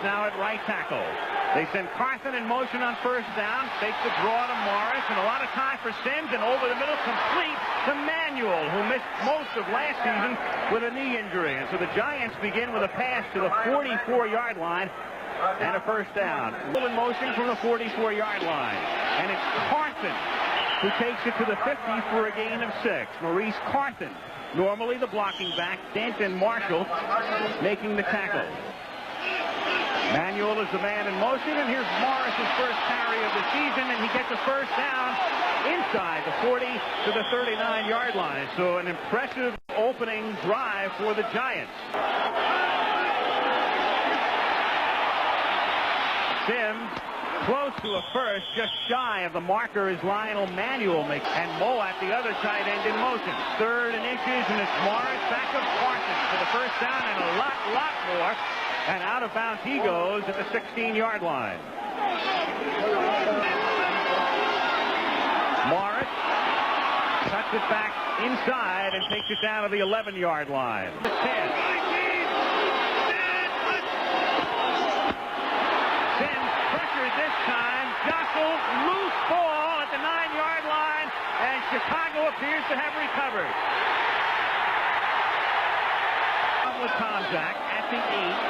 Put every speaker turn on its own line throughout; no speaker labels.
Now at right tackle. They send Carson in motion on first down, takes the draw to Morris, and a lot of time for Sims, and over the middle, complete to Manuel, who missed most of last season with a knee injury. And so the Giants begin with a pass to the 44-yard line and a first down. In motion from the 44-yard line. And it's Carson who takes it to the 50 for a gain of 6. Maurice Carson, normally the blocking back. Denton Marshall making the tackle. Manuel is the man in motion, and here's Morris's first carry of the season, and he gets a first down inside the 40 to the 39-yard line. So an impressive opening drive for the Giants. Sims close to a first, just shy of the marker is Lionel Manuel makes, and Moe at the other tight end in motion. Third and inches, and it's Morris back of Carson for the first down and a lot more. And out of bounds he goes at the 16-yard line. Morris cuts it back inside and takes it down to the 11-yard line. 10. Sims pressures this time. Jostled, loose ball at the 9-yard line, and Chicago appears to have recovered. With Tomczak at the 8,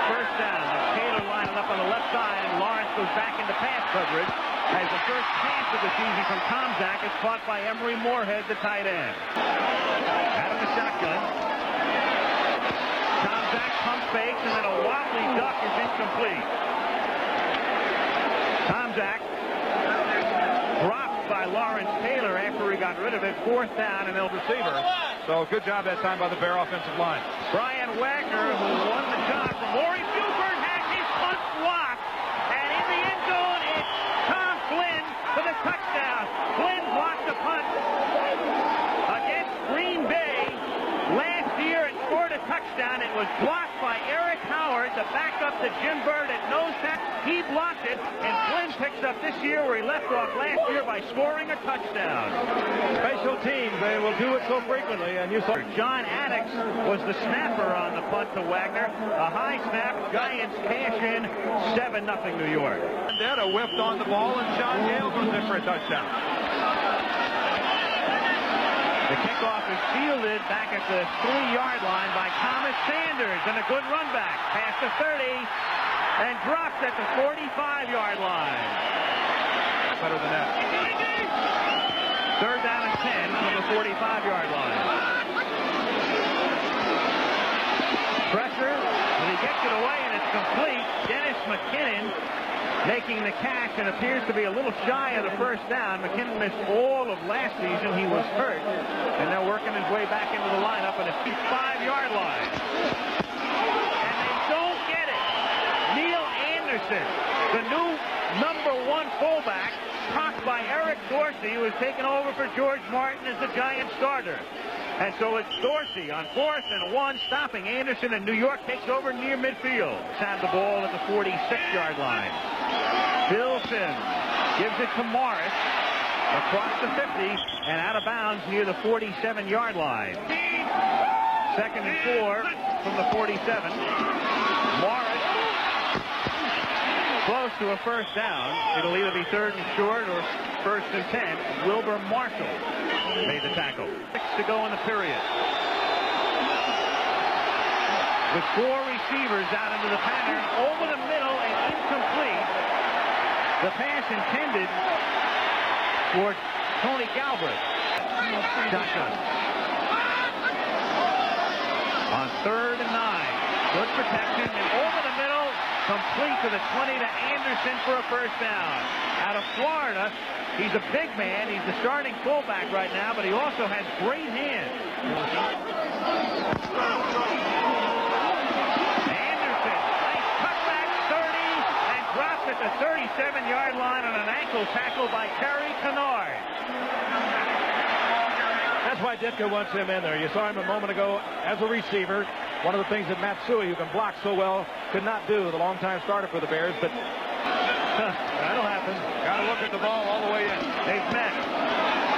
first down. Taylor lining up on the left side, and Lawrence goes back into pass coverage as the first pass of the season from Tomczak is caught by Emery Moorhead, the tight end. Out of the shotgun. Tomczak pump fakes, and then a wobbly duck is incomplete. Tomczak dropped by Lawrence Taylor after he got rid of it. Fourth down, and they'll receiver.
So good job that time by the Bear offensive line.
Brian Wagner, who won the job from Laurie Buford, has his punt blocked. And in the end zone, it's Tom Flynn for the touchdown. Flynn blocked the punt against Green Bay last year and scored a touchdown. It was blocked by Eric Howard, the backup to Jim Byrd at nose tackle. He blocked it, and Flynn picks up this year where he left off last year by scoring a touchdown.
Special teams, they will do it so frequently, and you saw
John Addix was the snapper on the punt to Wagner. A high snap, Giants cash in, 7-0 New York.
Vendetta whipped on the ball, and John Gale goes in for a touchdown.
The kickoff is fielded back at the 3-yard line by Thomas Sanders, and a good run back past the 30 and drops at the 45-yard line.
Better than that.
Third down and 10 from the 45-yard line. Pressure, and he gets it away, and it's complete. Dennis McKinnon making the catch, and appears to be a little shy of the first down. McKinnon missed all of last season. He was hurt, and now working his way back into the lineup at a 5-yard line. And they don't get it. Neil Anderson, the new #1 fullback, topped by Eric Dorsey, who has taken over for George Martin as the Giant starter. And so it's Dorsey on 4th and 1, stopping Anderson, and New York takes over near midfield. Have the ball at the 46-yard line. Bill Sims gives it to Morris across the 50 and out of bounds near the 47-yard line. Second and 4 from the 47. Morris close to a first down. It'll either be 3rd and short or 1st and 10. Wilbur Marshall made the tackle. 6 to go in the period. With 4 receivers out into the pattern, over the middle and incomplete. The pass intended for Tony Galbraith. Shotgun. On 3rd and 9. Good protection, and over the middle, complete to the 20 to Anderson for a first down. Out of Florida, he's a big man. He's the starting fullback right now, but he also has great hands. Anderson, nice cutback, 30, and drops at the 37-yard line on an ankle tackle by Terry Kennard.
That's why Ditka wants him in there. You saw him a moment ago as a receiver. One of the things that Matsui, who can block so well, could not do, the longtime starter for the Bears, but that'll happen.
Got to look at the ball all the way in. They've met.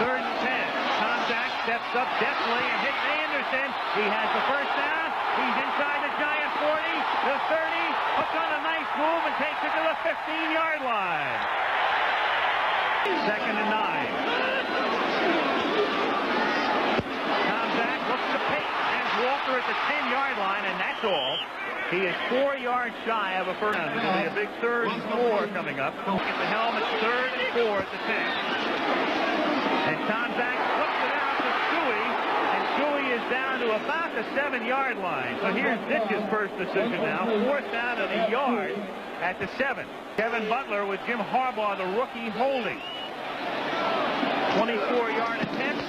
3rd and 10. Tomczak steps up deftly and hits Anderson. He has the first down. He's inside the Giant 40, the 30, puts on a nice move and takes it to the 15-yard line. 2nd and 9. Tomczak looks to Peyton and Walter at the 10-yard line, and that's all. He is 4 yards shy of a first down. It'll be a big 3rd and 4 coming up. At the helm, it's 3rd and 4 at the 10. And Tomczak flips it out to Shuey, and Shuey is down to about the 7-yard line. So here's Ditch's first decision now. 4th down at a yard at the 7. Kevin Butler with Jim Harbaugh, the rookie, holding. 24-yard attempt.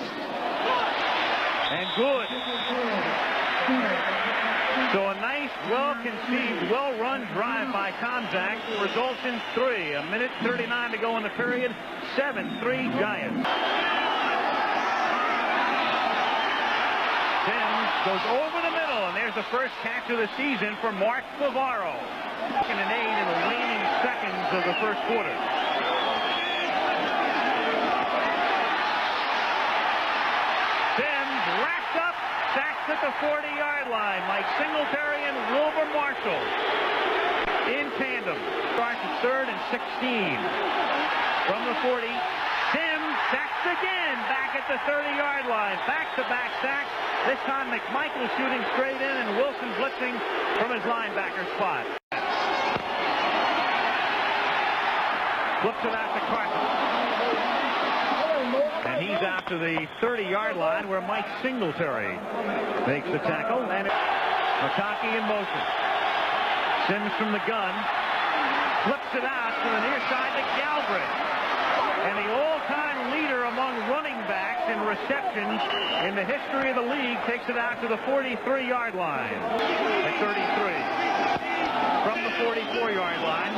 And good. So a nice, well-conceived, well-run drive by Tomczak results in 3. 1:39 to go in the period. 7-3 Giants. Sims goes over the middle, and there's the first catch of the season for Mark Bavaro. 2nd and 8 in the waning seconds of the first quarter. Sims wrapped up, sacks at the 40-yard line. Mike Singletary and Wilbur Marshall in tandem. Starts at 3rd and 16. From the 40, Sims sacks again back at the 30-yard line. Back-to-back sacks. This time McMichael shooting straight in and Wilson blitzing from his linebacker spot. Flips it out to Carson. And he's out to the 30-yard line where Mike Singletary makes the tackle. And McConkey in motion. Sims from the gun. Flips it out to the near side to Galbraith. And the all-time leader among running backs in receptions in the history of the league takes it out to the 43-yard line. At 33. From the 44-yard line.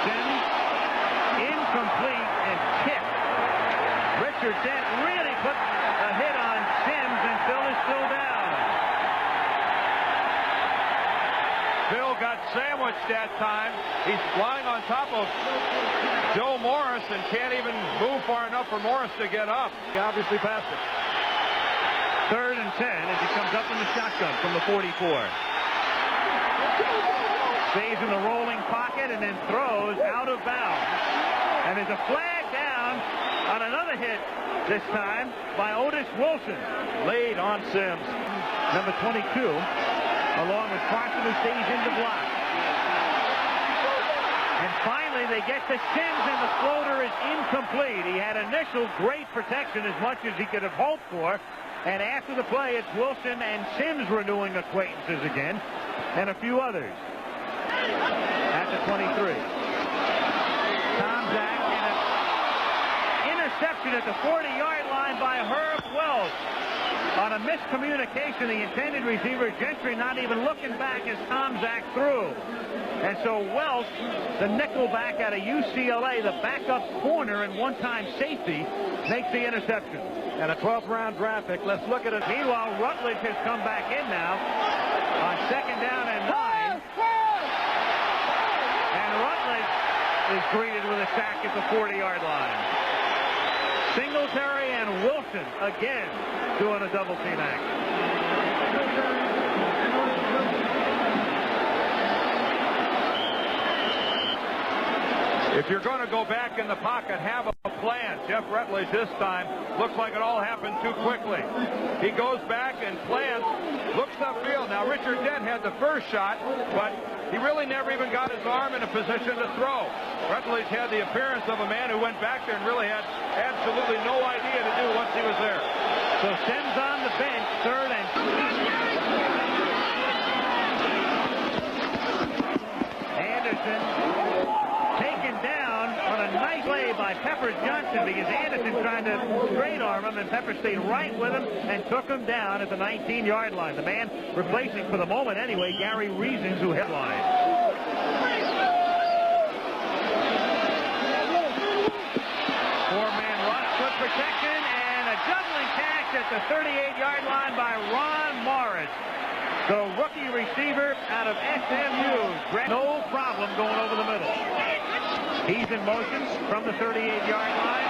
Sims incomplete and tipped. Richard Dent really put a hit on Sims, and Phil is still down.
Phil got sandwiched that time. He's lying on top of Joe Morris and can't even move far enough for Morris to get up. He obviously passed it.
3rd and 10 as he comes up in the shotgun from the 44. Stays in the rolling pocket and then throws out of bounds. And there's a flag down on another hit this time by Otis Wilson.
Laid on Sims.
Number 22, along with Carson, who stays in the block. And finally, they get to Sims, and the floater is incomplete. He had initial great protection, as much as he could have hoped for. And after the play, it's Wilson and Sims renewing acquaintances again, and a few others. At the 23. Tomczak, and an interception at the 40-yard line by Herb Welch. On a miscommunication, the intended receiver, Gentry, not even looking back as Tomczak threw. And so Welch, the nickelback out of UCLA, the backup corner and one-time safety, makes the interception.
And a 12th round draft pick. Let's look at it.
Meanwhile, Rutledge has come back in now on 2nd down and 9. And Rutledge is greeted with a sack at the 40-yard line. Singletary and Wilson again doing a double team act.
If you're going to go back in the pocket, have a plan. Jeff Rutledge this time looks like it all happened too quickly. He goes back and plans, looks upfield. Now Richard Dent had the first shot, but he really never even got his arm in a position to throw. Rutledge had the appearance of a man who went back there and really had absolutely no idea to do once he was there.
So Sims on the bench, 3rd and 2. Anderson taken down on a nice play by Pepper Johnson, because Anderson tried to straight arm him, and Pepper stayed right with him and took him down at the 19-yard line. The man replacing, for the moment anyway, Gary Reasons, who headlined. Four-man rush, good protection, and a juggling catch at the 38-yard line by Ron Morris. The rookie receiver out of SMU. No problem going over the middle. He's in motion from the 38-yard line.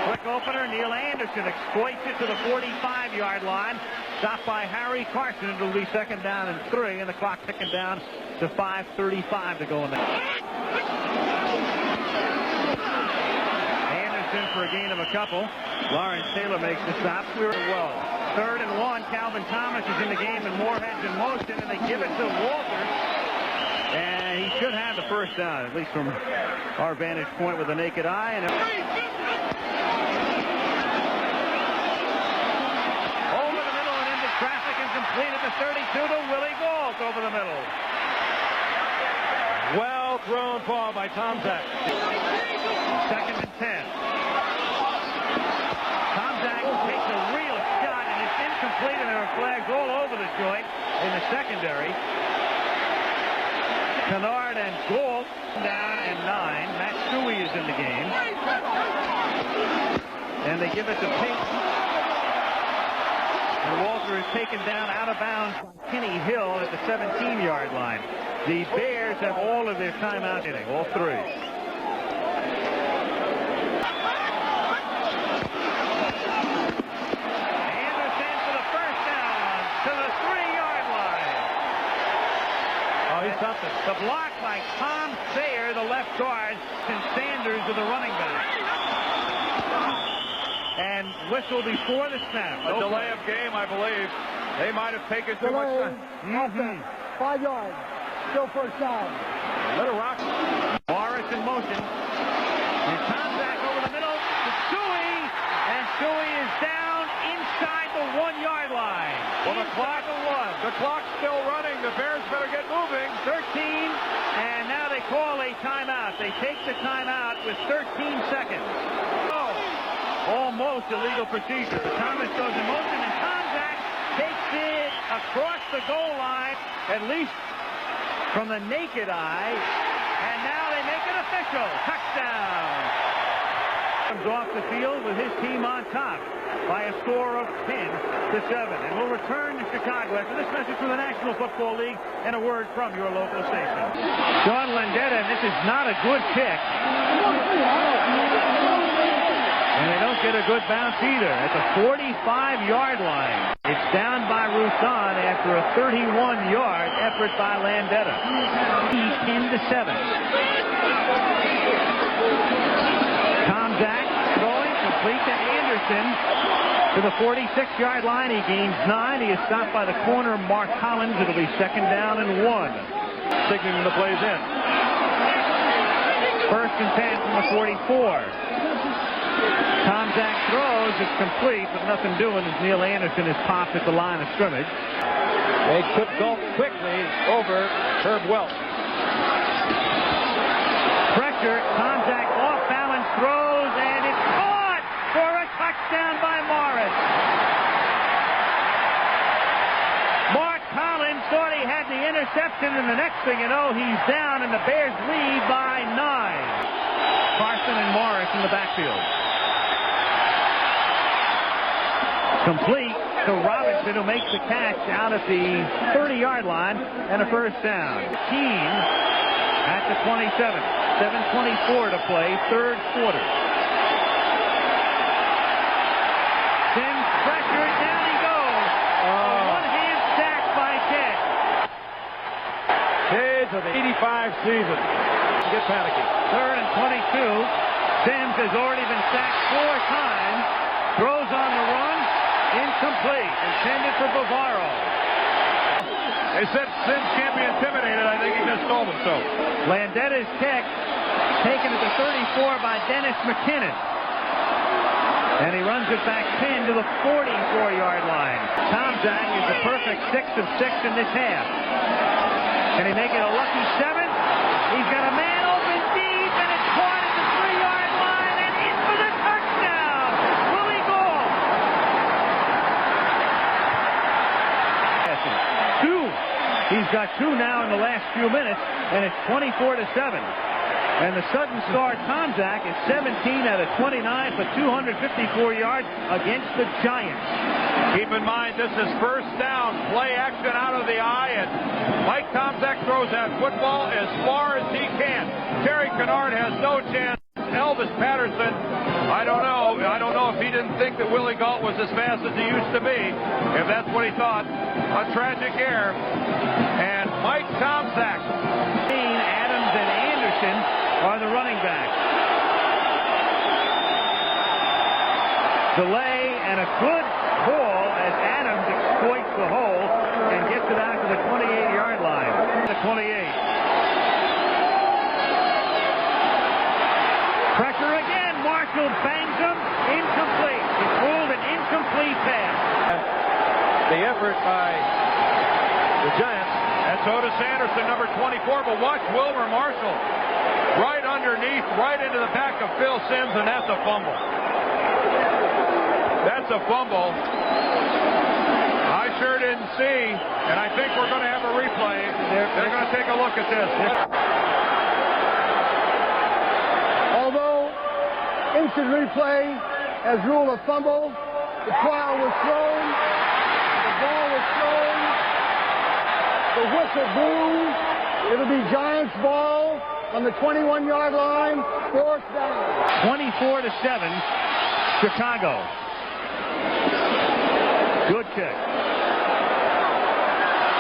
Quick opener. Neil Anderson exploits it to the 45-yard line. Stopped by Harry Carson. It'll be 2nd down and 3, and the clock ticking down to 5:35 to go in there. Anderson for a gain of a couple. Lawrence Taylor makes the stop. Well, 3rd and 1. Calvin Thomas is in the game, and Moorhead's in motion, and they give it to Walters. And he should have the 1st down, at least from our vantage point with the naked eye. And over the middle and into traffic and complete at the 32 to Willie Gault over the middle.
Well thrown ball by Tomczak.
2nd and 10. Tomczak takes a real shot, and it's incomplete, and there are flags all over the joint in the secondary. Kennard and Gault down and 9. Matt Stewie is in the game. And they give it to Payton. And Walter is taken down out of bounds by Kenny Hill at the 17-yard line. The Bears have all of their timeouts inning, all 3. Anderson for the 1st down to the 3-yard line.
Oh, he's something.
The block by Tom Thayer, the left guard, and Sanders are the running back. And whistle before the snap.
A delay of game, I believe. They might have taken too much time.
5 yards. Still 1st down.
Let it rock.
Morris in motion. And Tomczak over the middle to Stewie. And Stewie is down inside the 1-yard line.
Well, the clock's still running. The Bears better get moving.
13, and now they call a timeout. They take the timeout with 13 seconds. Oh, almost illegal procedure. Thomas goes in motion, and Tomczak takes it across the goal line, at least from the naked eye, and now they make it official. Touchdown. Comes off the field with his team on top by a score of 10-7. And we'll return to Chicago after this message from the National Football League and a word from your local station. Sean Landeta, and this is not a good kick. And they don't get a good bounce either at the 45-yard line. It's down by Roussan after a 31-yard effort by Landeta. 10-7. Tomczak throwing complete to Anderson to the 46-yard line. He gains 9. He is stopped by the corner, Mark Collins. It'll be 2nd down and 1.
Signaling the plays in.
1st and 10 from the 44. Tomczak throws. It's complete, but nothing doing as Neil Anderson is popped at the line of scrimmage.
They took Gault quickly over Herb Welch.
Pressure. Tomczak off balance throws, and it's caught for a touchdown by Morris. Mark Collins thought he had the interception, and the next thing you know, he's down, and the Bears lead by 9. Carson and Morris in the backfield. Complete to Robinson, who makes the catch out at the 30-yard line, and a 1st down. Keene at the 27. 7:24 to play, 3rd quarter. Sims pressured, down he goes. One-hand sack by Ted.
Kids of the 85 season. Get panicky.
3rd and 22. Sims has already been sacked 4 times. Throws on the run. Incomplete. Intended for Bavaro.
They said Sims can't be intimidated. I think he just told them so.
Landeta's kick taken at the 34 by Dennis McKinnon. And he runs it back 10 to the 44-yard line. Tomczak is a perfect 6 of 6 in this half. Can he make it a lucky 7? He's got a man open deep, and it's caught at the 3-yard line, and in for the touchdown. Willie Gault. 2. He's got 2 now in the last few minutes, and it's 24-7. And the sudden star, Tomczak, is 17 out of 29 for 254 yards against the Giants.
Keep in mind, this is 1st down. Play action out of the eye, and Mike Tomczak throws that football as far as he can. Terry Kennard has no chance. Elvis Patterson I don't know. I don't know if he didn't think that Willie Gault was as fast as he used to be. If that's what he thought. A tragic error. And Mike Tomczak.
Adams and Anderson are the running backs. Delay and a good ball as Adams exploits the hole and gets it out to the 28-yard line. The 28. Pressure again. Marshall bangs him. Incomplete. It's ruled an incomplete pass.
The effort by the Giants. That's Otis Anderson, number 24. But watch Wilmer Marshall right underneath, right into the back of Phil Simms, and that's a fumble. That's a fumble. I sure didn't see, and I think we're going to have a replay. They're going to take a look at this.
Although instant replay has ruled a fumble, the trial was thrown, the ball was thrown, the whistle blew. It'll be Giants ball on the 21-yard line, fourth down.
24-7, Chicago. Good kick.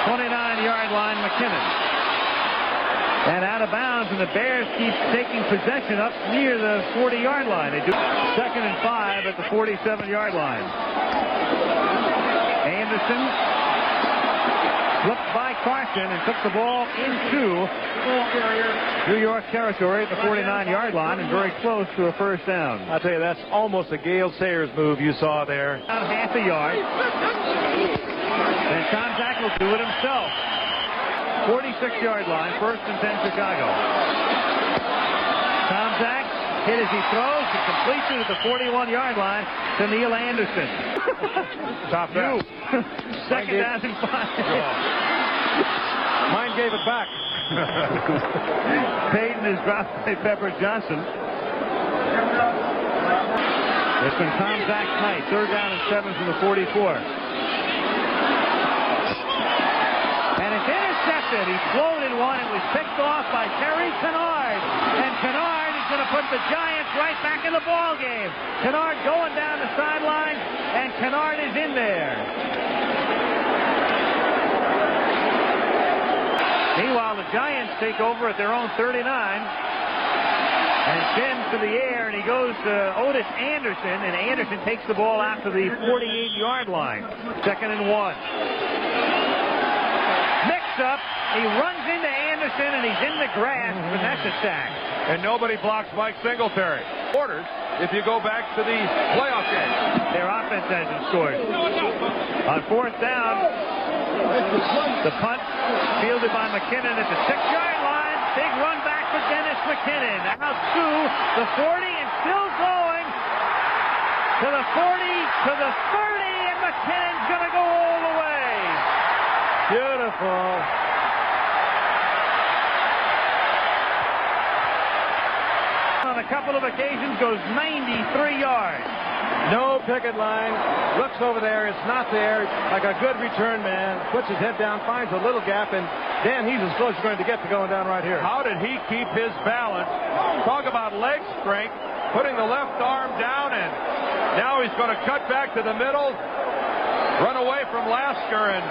29-yard line, McKinnon. And out of bounds, and the Bears keep taking possession up near the 40-yard line. They do 2nd and 5 at the 47-yard line. Anderson slipped by Carson and took the ball into New York territory at the 49-yard line and very close to a first down.
I'll tell you, that's almost a Gale Sayers move you saw there.
About half a yard. And Tomczak will do it himself. 46-yard line, 1st and 10 Chicago. Tomczak hit as he throws. He completes it at the 41-yard line to Neil Anderson.
Top down.
2nd down and 5.
Mine gave it back.
Payton is dropped by Pepper Johnson. It's been Tomczak tonight. 3rd down and 7 from the 44. And it's intercepted. He floated one. It was picked off by Terry Kennard. And Kennard is going to put the Giants right back in the ball game. Kennard going down the sideline, and Kennard is in there. Meanwhile, the Giants take over at their own 39. And Sims to the air, and he goes to Otis Anderson, and Anderson takes the ball out to the 48-yard line. 2nd and 1. Mix-up. He runs into Anderson, and he's in the grass. Finesse attack.
And nobody blocks Mike Singletary. Orders, if you go back to the playoff game.
Their offense hasn't scored. On 4th down, the punt fielded by McKinnon at the 6-yard line. Big run back for Dennis McKinnon. Out to the 40 and still going to the 40, to the 30, and McKinnon's going to go all the way. Beautiful. On a couple of occasions goes 93 yards.
No picket line, looks over there, it's not there, like a good return man, puts his head down, finds a little gap, and Dan, he's as close as going to get to going down right here.
How did he keep his balance? Talk about leg strength, putting the left arm down, and now he's going to cut back to the middle, run away from Lasker, and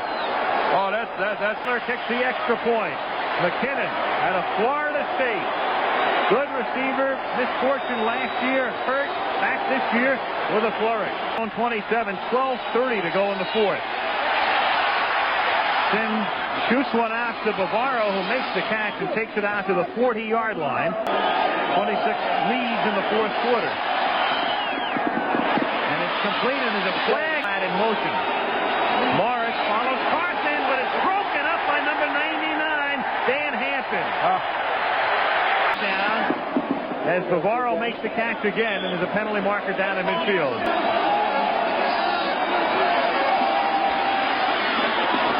that's kicks the extra point. McKinnon out of Florida State. Good receiver, misfortune last year, hurt, back this year with a flourish. On 27, 12:30 to go in the 4th. Then shoots one out to Bavaro, who makes the catch and takes it out to the 40-yard line. 26 leads in the 4th quarter. And it's completed as a flag in motion. Morris follows Carson, but it's broken up by number 99, Dan Hampton. Down as Bavaro makes the catch again, and there's a penalty marker down in midfield.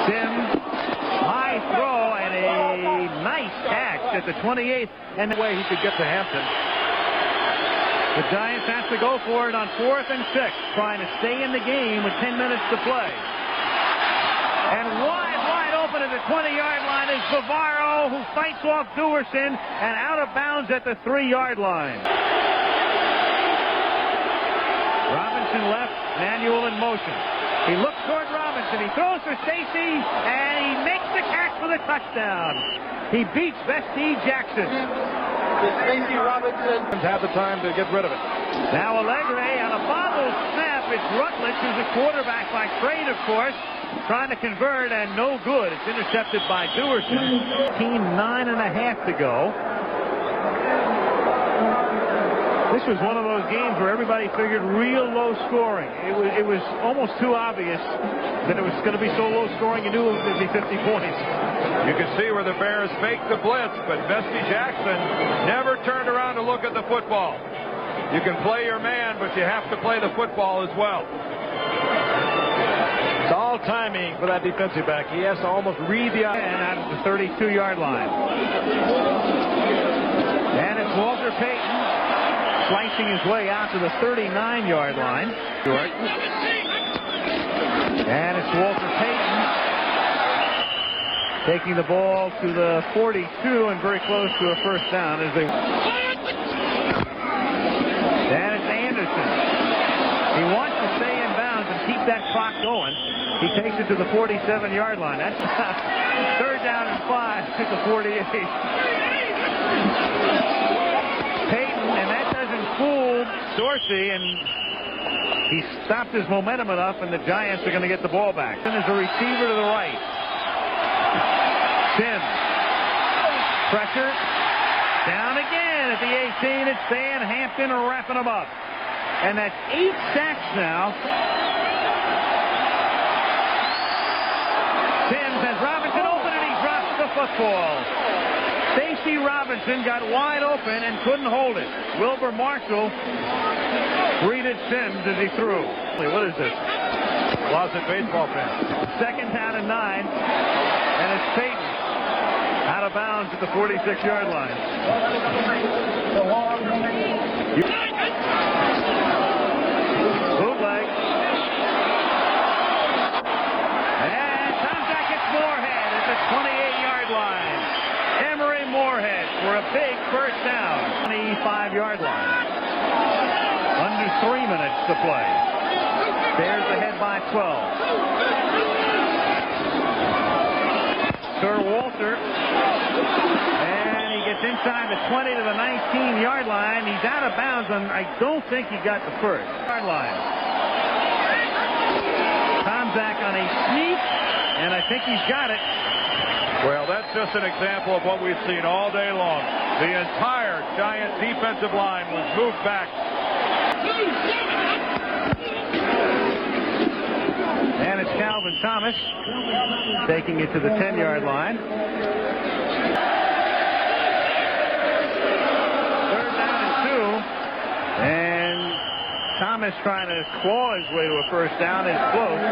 Sims, high throw, and a nice catch at the 28th, and the way he could get to Hampton. The Giants have to go for it on 4th and 6, trying to stay in the game with 10 minutes to play. And wide open at the 20-yard line is Bavaro, who fights off Duerson, and out of bounds at the 3-yard line. Robinson left, Manuel in motion. He looks toward Robinson. He throws for Stacy, and he makes the catch for the touchdown. He beats Vestey Jackson.
Stacy Robinson
Have the time to get rid of it.
Now Allegre on a bobble snap. It's Rutledge, who's a quarterback by trade, of course, trying to convert, and no good. It's intercepted by Duerson. 9.5 to go. This was one of those games where everybody figured real low scoring. It was almost too obvious that it was going to be so low scoring you knew it was going to be 50 points.
You can see where the Bears faked the blitz, but Vestey Jackson never turned around to look at the football. You can play your man, but you have to play the football as well.
It's all timing for that defensive back. He has to almost read the...
And out of the 32-yard line. And it's Walter Payton slicing his way out to the 39-yard line. And it's Walter Payton taking the ball to the 42 and very close to a first down as they... And it's Anderson. He wants to stay in bounds and keep that clock going. He takes it to the 47-yard line. That's third down and 5 to the 48. Payton, and that doesn't fool Dorsey, and he stopped his momentum enough, and the Giants are going to get the ball back. And there's a receiver to the right. Sims. Pressure. Down again at the 18. It's Dan Hampton wrapping him up. And that's 8 sacks now. Sims has Robinson open, and he drops the football. Stacy Robinson got wide open and couldn't hold it. Wilbur Marshall greeted Sims as he threw. What is this?
Closet baseball fan.
Second down and 9. And it's Payton out of bounds at the 46-yard line. Bootleg. And Tomczak gets Moorhead at the 28-yard line. Emory Moorhead for a big first down. 25-yard line. Under 3 minutes to play. Bears ahead by 12. Sir Walter. And he gets inside the 20 to the 19-yard line. He's out of bounds, and I don't think he got the first yard line. Tomczak on a sneak, and I think he's got it.
Well, that's just an example of what we've seen all day long. The entire Giant defensive line was moved back.
And it's Calvin Thomas taking it to the 10-yard line. Third down and 2. And Thomas trying to claw his way to a first down is close.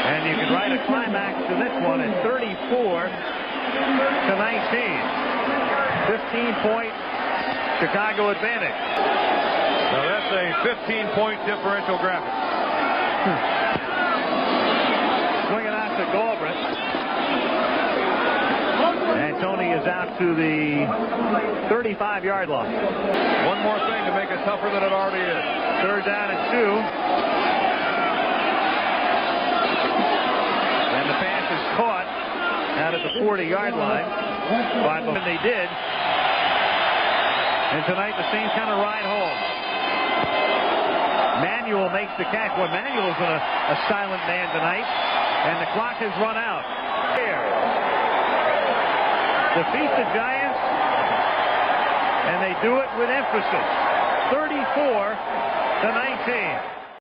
And you can write a climax to this one at 34 to 19. 15-point Chicago advantage.
Now that's a 15-point differential graphic.
Swinging out to Galbraith. And Tony is out to the 35-yard line.
One more thing to make it tougher than it already is.
Third down and 2. And the pass is caught out at the 40-yard line. And they did. And tonight the same kind of ride home. Manuel makes the catch. Well, Manuel's a silent man tonight. And the clock has run out. Here. Defeat the Giants. And they do it with emphasis. 34 to 19.